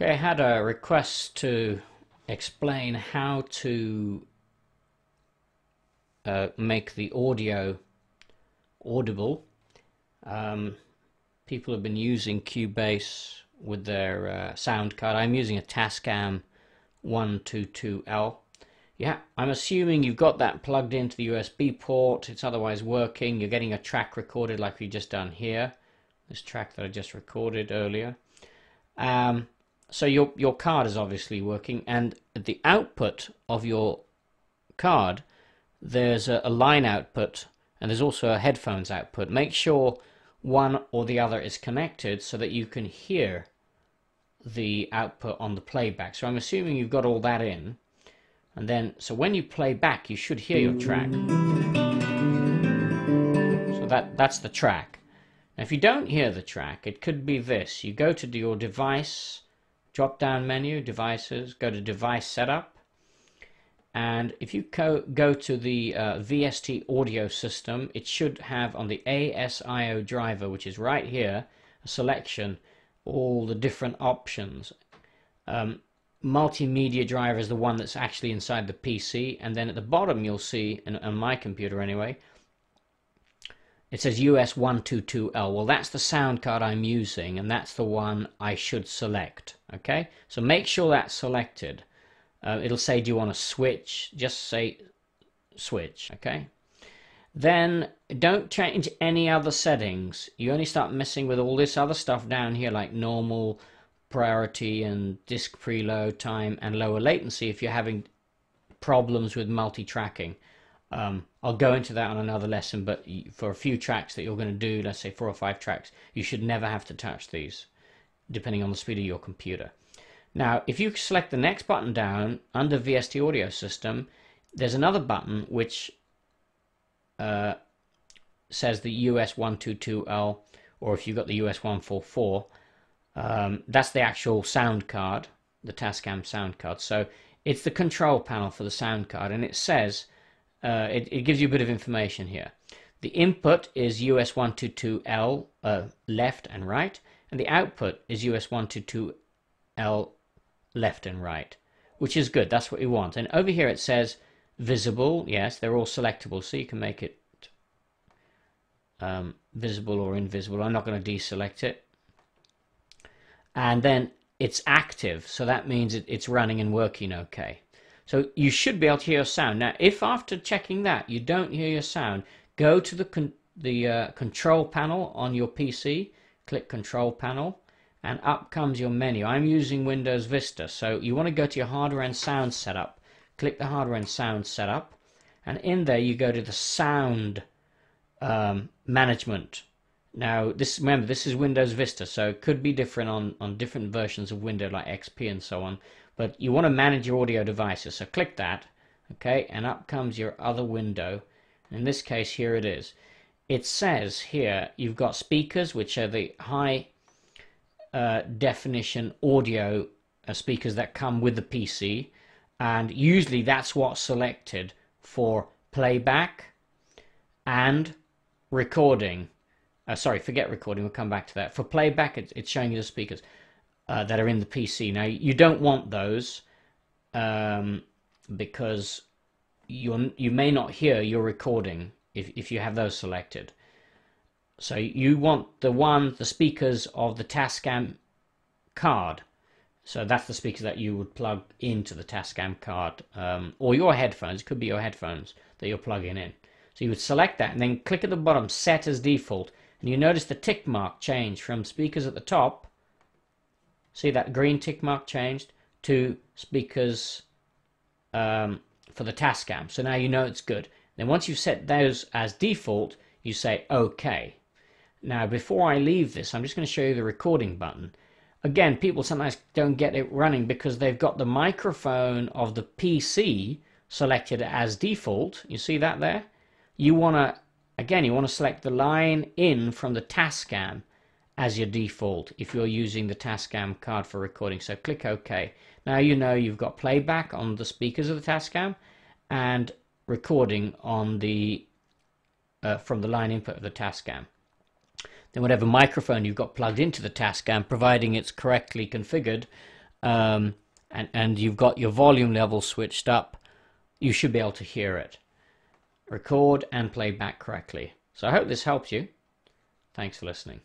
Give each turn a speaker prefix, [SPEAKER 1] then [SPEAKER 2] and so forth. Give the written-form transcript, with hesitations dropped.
[SPEAKER 1] Okay, I had a request to explain how to make the audio audible. People have been using Cubase with their sound card. I'm using a Tascam 122L. Yeah, I'm assuming you've got that plugged into the USB port. It's otherwise working. You're getting a track recorded like we've just done here. This track that I just recorded earlier. So your card is obviously working, and at the output of your card there's a line output and there's also a headphones output. Make sure one or the other is connected so that you can hear the output on the playback. So I'm assuming you've got all that in, and then so when you play back you should hear your track. So that's the track. Now if you don't hear the track, it could be this. You go to your device drop down menu, devices, go to device setup, and if you go to the VST audio system, it should have on the ASIO driver, which is right here, a selection, all the different options. Multimedia driver is the one that's actually inside the PC, and then at the bottom you'll see, on my computer anyway, it says US122L. Well, that's the sound card I'm using, and that's the one I should select. Okay, so make sure that's selected. It'll say, do you want to switch? Just say switch. Okay, then don't change any other settings. You only start messing with all this other stuff down here, like normal, priority, and disk preload time, and lower latency if you're having problems with multi-tracking. I'll go into that on another lesson, but for a few tracks that you're going to do, let's say 4 or 5 tracks, you should never have to touch these, depending on the speed of your computer. Now, if you select the next button down under VST audio system, there's another button which says the US122L, or if you've got the US144, that's the actual sound card, the Tascam sound card. So it's the control panel for the sound card, and it says, it gives you a bit of information here. The input is US122L left and right, and the output is US122L left and right, which is good. That's what we want. And over here it says visible. Yes, they're all selectable, so you can make it visible or invisible. I'm not going to deselect it. And then it's active, so that means it's running and working okay. So you should be able to hear your sound. Now, if after checking that you don't hear your sound, go to the control panel on your PC, click Control Panel, and up comes your menu. I'm using Windows Vista, so you want to go to your hardware and sound setup. Click the hardware and sound setup, and in there you go to the sound management. Now, remember, this is Windows Vista, so it could be different on different versions of Windows like XP and so on. But you want to manage your audio devices, so click that, okay, and up comes your other window. In this case, here it is. It says here you've got speakers, which are the high definition audio speakers that come with the PC, and usually that's what's selected for playback and recording. Sorry, forget recording, we'll come back to that. For playback, it's showing you the speakers that are in the PC. Now, you don't want those because you may not hear your recording if you have those selected. So you want the speakers of the Tascam card. So that's the speaker that you would plug into the Tascam card, or your headphones. It could be your headphones that you're plugging in. So you would select that and then click at the bottom, set as default, and you notice the tick mark change from speakers at the top. See that green tick mark changed to speakers for the Tascam. So now you know it's good. Then once you've set those as default, you say OK. Now, before I leave this, I'm just going to show you the recording button. Again, people sometimes don't get it running because they've got the microphone of the PC selected as default. You see that there? You want to select the line in from the Tascam as your default if you're using the Tascam card for recording. So click OK. Now you know you've got playback on the speakers of the Tascam and recording on the from the line input of the Tascam. Then whatever microphone you've got plugged into the Tascam, providing it's correctly configured, and you've got your volume level switched up, you should be able to hear it. Record and play back correctly. So I hope this helps you. Thanks for listening.